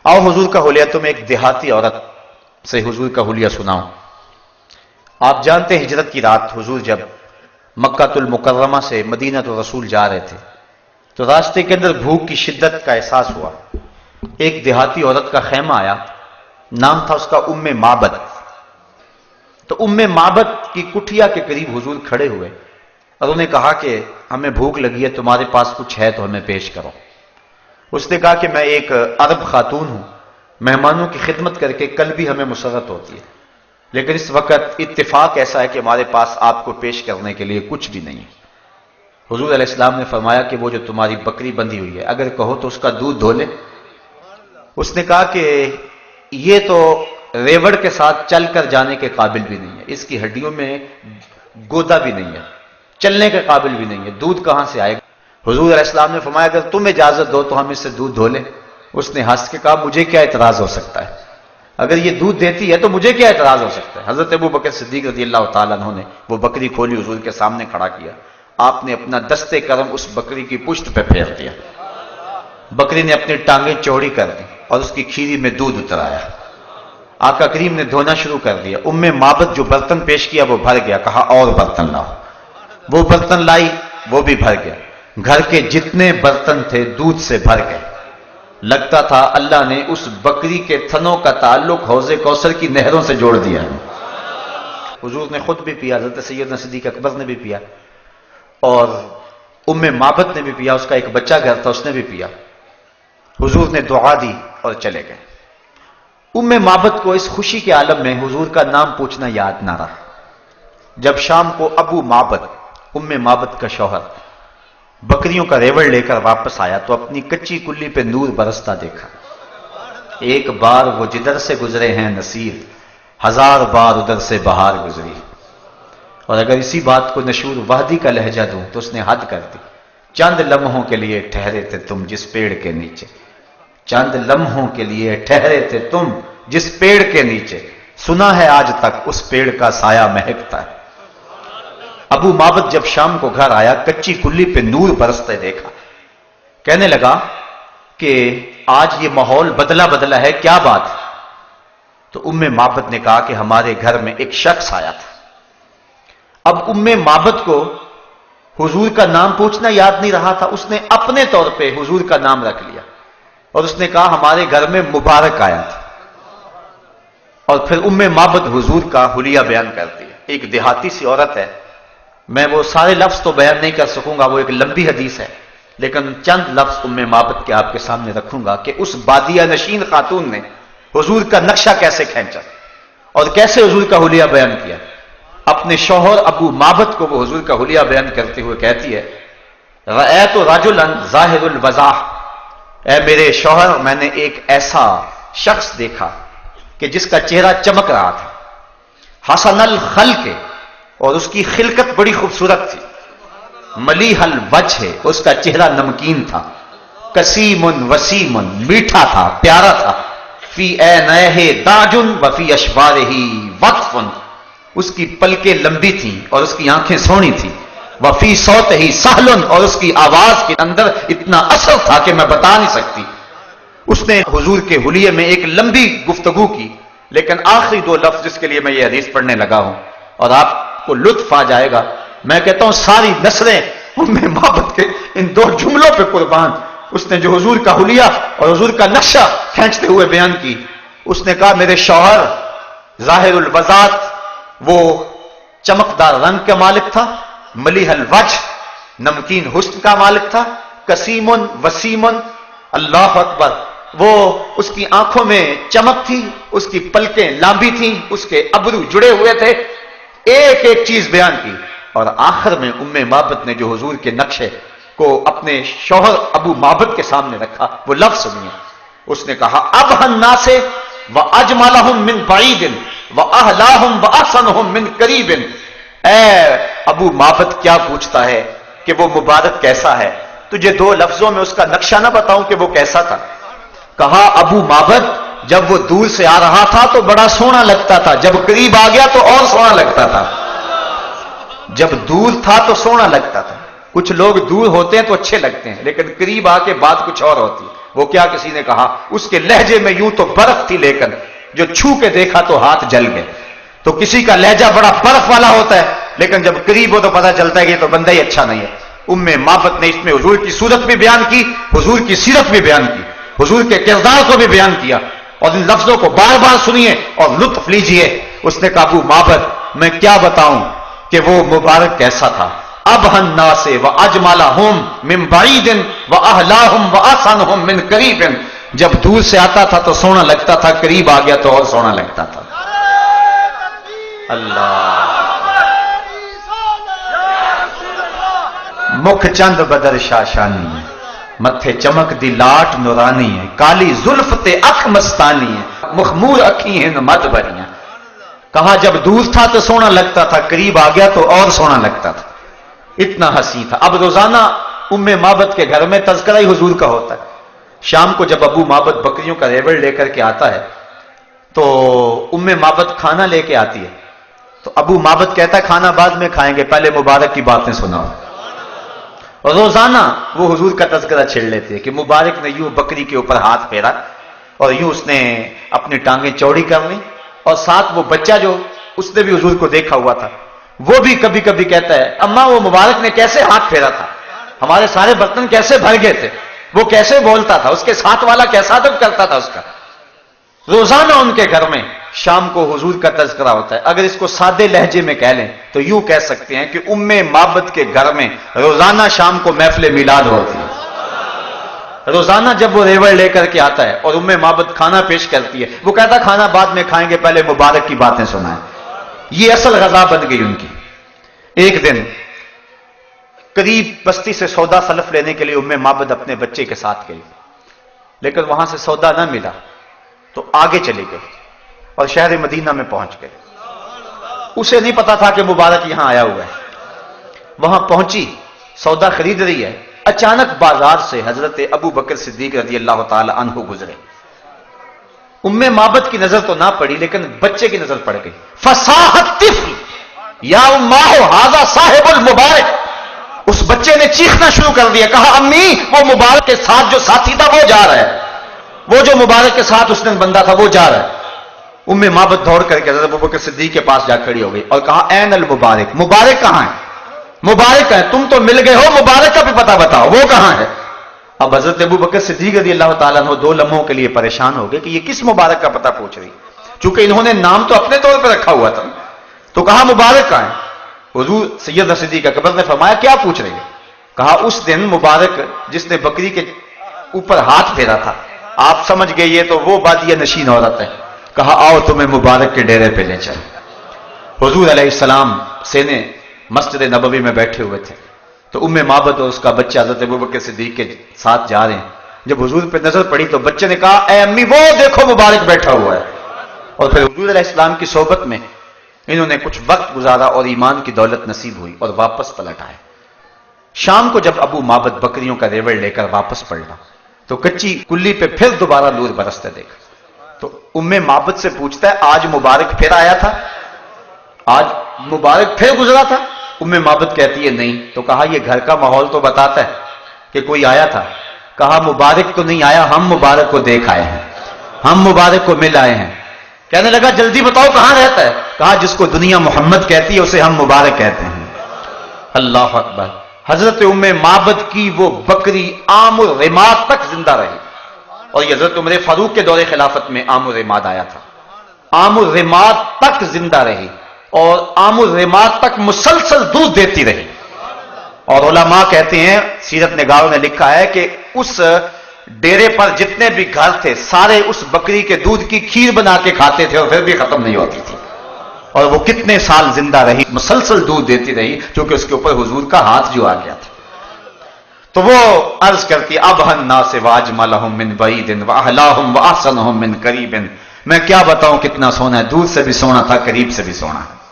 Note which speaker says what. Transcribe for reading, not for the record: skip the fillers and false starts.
Speaker 1: आओ हुजूर का हुलिया तुम्हें एक देहाती औरत से हुजूर का हुलिया सुनाऊं। आप जानते हैं हिजरत की रात हुजूर जब मक्कातुल मुकर्रमा से मदीना तो रसूल जा रहे थे तो रास्ते के अंदर भूख की शिद्दत का एहसास हुआ। एक देहाती औरत का खैमा आया, नाम था उसका उम्मे माबद। तो उम्मे माबद की कुटिया के करीब हुजूर खड़े हुए और उन्हें कहा कि हमें भूख लगी है, तुम्हारे पास कुछ है तो हमें पेश करो। उसने कहा कि मैं एक अरब खातून हूं, मेहमानों की खिदमत करके कल भी हमें मुसरत होती है, लेकिन इस वक्त इत्तेफाक ऐसा है कि हमारे पास आपको पेश करने के लिए कुछ भी नहीं है। हुजूर अलैहिस्सलाम ने फरमाया कि वो जो तुम्हारी बकरी बंधी हुई है, अगर कहो तो उसका दूध धो ले। उसने कहा कि ये तो रेवड़ के साथ चलकर जाने के काबिल भी नहीं है, इसकी हड्डियों में गोदा भी नहीं है, चलने के काबिल भी नहीं है, दूध कहां से आएगा। हुजूर अलैहिस्सलाम ने फरमाया अगर तुम इजाजत दो तो हम इससे दूध धो लें। उसने हंस के कहा मुझे क्या इतराज हो सकता है, अगर ये दूध देती है तो मुझे क्या इतराज हो सकता है। हजरत अबू बकर सिद्दीक रज़ियल्लाहु ताला अन्हु ने वो बकरी खोली, हुजूर के सामने खड़ा किया। आपने अपना दस्ते करम उस बकरी की पुश्त पे फेर दिया। बकरी ने अपनी टांगें चौड़ी कर दी और उसकी खीरी में दूध उतर आया। आका करीम ने धोना शुरू कर दिया। उम्मे माबद जो बर्तन पेश किया वो भर गया। कहा और बर्तन लाओ। वो बर्तन लाई, वो भी भर गया। घर के जितने बर्तन थे दूध से भर गए। लगता था अल्लाह ने उस बकरी के थनों का ताल्लुक हौज़े कौसर की नहरों से जोड़ दिया है। हुजूर ने खुद भी पिया, हज़रत सैयदना सिद्दीक़ अकबर ने भी पिया और उम्मे माबद ने भी पिया। उसका एक बच्चा घर था, उसने भी पिया। हुजूर ने दुआ दी और चले गए। उम्मे माबद को इस खुशी के आलम में हुजूर का नाम पूछना याद ना रहा। जब शाम को अबू माबद, उम्मे माबद का शौहर, बकरियों का रेवड़ लेकर वापस आया तो अपनी कच्ची कुल्ली पे नूर बरसता देखा। एक बार वो जिधर से गुजरे हैं नसीर, 1000 बार उधर से बहार गुजरी। और अगर इसी बात को नशूर वाहदी का लहजा दूं तो उसने हद कर दी। चंद लम्हों के लिए ठहरे थे तुम जिस पेड़ के नीचे, चंद लम्हों के लिए ठहरे थे तुम जिस पेड़ के नीचे, सुना है आज तक उस पेड़ का साया महकता है। अबू माबद जब शाम को घर आया, कच्ची कुल्ली पे नूर बरसते देखा। कहने लगा कि आज ये माहौल बदला बदला है, क्या बात। तो उम्मे माबद ने कहा कि हमारे घर में एक शख्स आया था। अब उम्मे माबद को हुजूर का नाम पूछना याद नहीं रहा था। उसने अपने तौर पे हुजूर का नाम रख लिया और उसने कहा हमारे घर में मुबारक आया था। और फिर उम्मे माबद हुजूर का हुलिया बयान कर दिया। एक देहाती सी औरत है, मैं वो सारे लफ्ज तो बयान नहीं कर सकूंगा, वो एक लंबी हदीस है, लेकिन चंद लफ्ज उम्मे माबद के आपके सामने रखूंगा कि उस बादिया नशीन खातून ने हुजूर का नक्शा कैसे खींचा और कैसे हुजूर का हुलिया बयान किया। अपने शौहर अबू माबद को वो हुजूर का हुलिया बयान करते हुए कहती है, रअयतु रजुलन ज़ाहिरुल वज़ाह, ऐ मेरे शौहर मैंने एक ऐसा शख्स देखा कि जिसका चेहरा चमक रहा था, हसनल खल्क़, और उसकी खिलकत बड़ी खूबसूरत थी, मलीहल वजह, उसका चेहरा नमकीन था, कसीमुन वसीमुन, मीठा था, प्यारा था, फी ऐनैहि दाजुन व फी अशवारिही वक्फुन, उसकी पलकें लंबी थी और उसकी आंखें सोहनी थी, वफी सौतिही सहलन, और उसकी आवाज के अंदर इतना असर था कि मैं बता नहीं सकती। उसने हुजूर के हुलिये में एक लंबी गुफ्तगू की, लेकिन आखिरी 2 लफ्ज जिसके लिए मैं ये हदीस पढ़ने लगा हूं और आपको लुत्फ आ जाएगा, मैं कहता हूं सारी नस्लें उम्मे माबद के इन 2 जुमलों पे कुर्बान। उसने जो हुजूर का हुलिया और हुजूर का नक्शा खींचते हुए बयान की, उसने कहा मेरे शौहर जाहिरुल वज़ात, वो चमकदार रंग का मालिक था, मलीहल वजह, नमकीन हुस्न का मालिक था, कसीमुन वसीमुन, अल्लाह अकबर, वो उसकी आंखों में चमक थी, उसकी पलकें लांबी थी, उसके अबरू जुड़े हुए थे। एक एक चीज बयान की और आखिर में उम्मे माबद ने जो हुजूर के नक्शे को अपने शौहर अबू माबद के सामने रखा, वो लफ्ज सुनिए। उसने कहा अब हन्ना से व अजमलहुम मिन बईदिन व अहलाहुम व अहसनुहुम मिन करीबिन, ऐ अबू माबद क्या पूछता है कि वो मुबारक कैसा है, तुझे 2 लफ्जों में उसका नक्शा ना बताऊं कि वो कैसा था। कहा अबू माबद जब वो दूर से आ रहा था तो बड़ा सोहना लगता था, जब करीब आ गया तो और सोहना लगता था। जब दूर था तो सोहना लगता था। कुछ लोग दूर होते हैं तो अच्छे लगते हैं, लेकिन करीब आके बात कुछ और होती है। وہ کیا کسی نے کہا، اس کے لہجے میں یوں تو برف تھی لیکن جو چھو کے دیکھا تو ہاتھ جل گئے. تو کسی کا لہجہ بڑا برف والا ہوتا ہے لیکن جب قریب ہو تو پتہ چلتا ہے کہ یہ تو بندہ ہی اچھا نہیں ہے. معبد نے اس میں حضور کی صورت بھی بیان کی، حضور کی سیرت بھی بیان کی، حضور کے کردار کو بھی بیان کیا، اور ان لفظوں کو بار بار سنیے اور لطف لیجئے. اس نے کہا ابو معبد میں کیا بتاؤں کہ وہ مبارک کیسا تھا. ابہ الناس واجملہم من بعید واحلاہم واحسنہم من قریب. جب دور سے آتا تھا تو سونا لگتا تھا، قریب آ گیا تو اور سونا لگتا تھا. اللہ مکھ چند بدر شاشانی ہے، متھے چمک دی لاٹ نورانی ہے، کالی زلف تے اکھ مستانی ہے، مخمور اکھی ہیں مد بریاں. کہا جب دور تھا تو سونا لگتا تھا، قریب آ گیا تو اور سونا لگتا تھا. اتنا حسین تھا. اب روزانہ معبد کے گھر میں تذکرہ ہی حضور کا ہوتا ہے. شام کو جب ابو معبد بکریوں کا ریوڑ لے کر کے آتا ہے تو معبد کھانا لے کے آتی ہے. تو ابو معبد کہتا ہے کھانا بعد میں کھائیں گے، پہلے مبارک کی باتیں سناؤ. اور روزانہ وہ حضور کا تذکرہ چھیڑ لیتے ہیں کہ مبارک نے یوں بکری کے اوپر ہاتھ پھیرا اور یوں اس نے اپنی ٹانگیں چوڑی کر لی، اور ساتھ وہ بچہ جو اس نے بھی حضور کو دیکھا ہوا تھا وہ بھی کبھی کبھی کہتا ہے اماں وہ مبارک نے کیسے ہاتھ پھیرا تھا، ہمارے سارے برتن کیسے بھر گئے تھے، وہ کیسے بولتا تھا، اس کے ساتھ والا کیسا ادب کرتا تھا اس کا. روزانہ ان کے گھر میں شام کو حضور کا تذکرہ ہوتا ہے. اگر اس کو سادے لہجے میں کہہ لیں تو یوں کہہ سکتے ہیں کہ معبد کے گھر میں روزانہ شام کو محفل میلاد ہوتی ہے. روزانہ جب وہ ریوڑ لے کر کے آتا ہے اور معبد کھانا پیش کرتی ہے، وہ کہتا کھانا بعد میں کھائیں گے، پہلے مبارک کی باتیں سنائیں. یہ اصل غذا بن گئی ان کی. ایک دن قریب بستی سے سودا سلف لینے کے لیے معبد اپنے بچے کے ساتھ گئی، لیکن وہاں سے سودا نہ ملا تو آگے چلی گئی اور شہر مدینہ میں پہنچ گئے. اسے نہیں پتا تھا کہ مبارک یہاں آیا ہوا ہے. وہاں پہنچی، سودا خرید رہی ہے، اچانک بازار سے حضرت ابو بکر صدیق رضی اللہ تعالی عنہ گزرے. معبد کی نظر تو نہ پڑی لیکن بچے کی نظر پڑ گئی. فصاحت الطفل یا اماہ ھذا صاحب المبارک. اس بچے نے چیخنا شروع کر دیا، کہا امی وہ مبارک کے ساتھ جو ساتھی تھا وہ جا رہا ہے، وہ جو مبارک کے ساتھ اس نے بندہ تھا وہ جا رہا ہے. معبد دوڑ کر کے حضرت ابوبکر صدیق کے پاس جا کھڑی ہو گئی اور کہا این المبارک، مبارک کہاں ہے، مبارک ہے، تم تو مل گئے ہو، مبارک کا بھی پتہ بتاؤ وہ کہاں ہے. اب حضرت ابوبکر صدیق رضی اللہ تعالیٰ عنہ 2 لمحوں کے لیے پریشان ہو گئے کہ یہ کس مبارک کا پتہ پوچھ رہی، چونکہ انہوں نے نام تو اپنے طور پہ رکھا ہوا تھا. تو کہا مبارک کہاں ہے. حضور سیدنا صدیق اکبر نے فرمایا کیا پوچھ رہی ہے. کہا اس دن مبارک جس نے بکری کے اوپر ہاتھ پھیرا تھا، آپ سمجھ گئے یہ تو وہ بادیہ نشین عورت ہے. کہا آؤ تمہیں مبارک کے ڈیرے پہ لے چل. حضور علیہ السلام سینے مسجد نبوی میں بیٹھے ہوئے تھے تو معبد اور اس کا بچہ حضرت ابوبکر صدیق کے ساتھ جا رہے ہیں. جب حضور پہ نظر پڑی تو بچے نے کہا اے امی وہ دیکھو مبارک بیٹھا ہوا ہے. اور پھر حضور علیہ السلام کی صحبت میں انہوں نے کچھ وقت گزارا اور ایمان کی دولت نصیب ہوئی اور واپس پلٹ آئے. شام کو جب معبد بکریوں کا ریوڑ لے کر واپس پلٹا تو کچی کلی پہ پھر دوبارہ نور برستے دیکھا. تو معبد سے پوچھتا ہے آج مبارک پھر آیا تھا، آج مبارک پھر گزرا تھا. معبد کہتی ہے نہیں. تو کہا یہ گھر کا ماحول تو بتاتا ہے کہ کوئی آیا تھا. کہا مبارک تو نہیں آیا، ہم مبارک کو دیکھ آئے ہیں، ہم مبارک کو مل آئے ہیں. کہنے لگا جلدی بتاؤ کہاں رہتا ہے. کہا جس کو دنیا محمد کہتی ہے اسے ہم مبارک کہتے ہیں. اللہ اکبر. حضرت معبد کی وہ بکری عام الرماد تک زندہ رہی. اور یہ حضرت عمر فاروق کے دور خلافت میں عام الرماد آیا تھا. عام الرماد تک زندہ رہی اور عام الرماد تک مسلسل دودھ دیتی رہی. اور علماء کہتے ہیں، سیرت نگاروں نے لکھا ہے کہ اس ڈیرے پر جتنے بھی گھر تھے سارے اس بکری کے دودھ کی کھیر بنا کے کھاتے تھے اور پھر بھی ختم نہیں ہوتی تھی. اور وہ کتنے سال زندہ رہی، مسلسل دودھ دیتی رہی، کیونکہ اس کے اوپر حضور کا ہاتھ جو آ گیا تھا. تو وہ عرض کرتی ابہ الناس واجملہم من بعید واحلاہم واحسنہم من قریب. میں کیا بتاؤں کتنا سونا ہے، دور سے بھی سونا تھا، قریب سے بھی سونا ہے.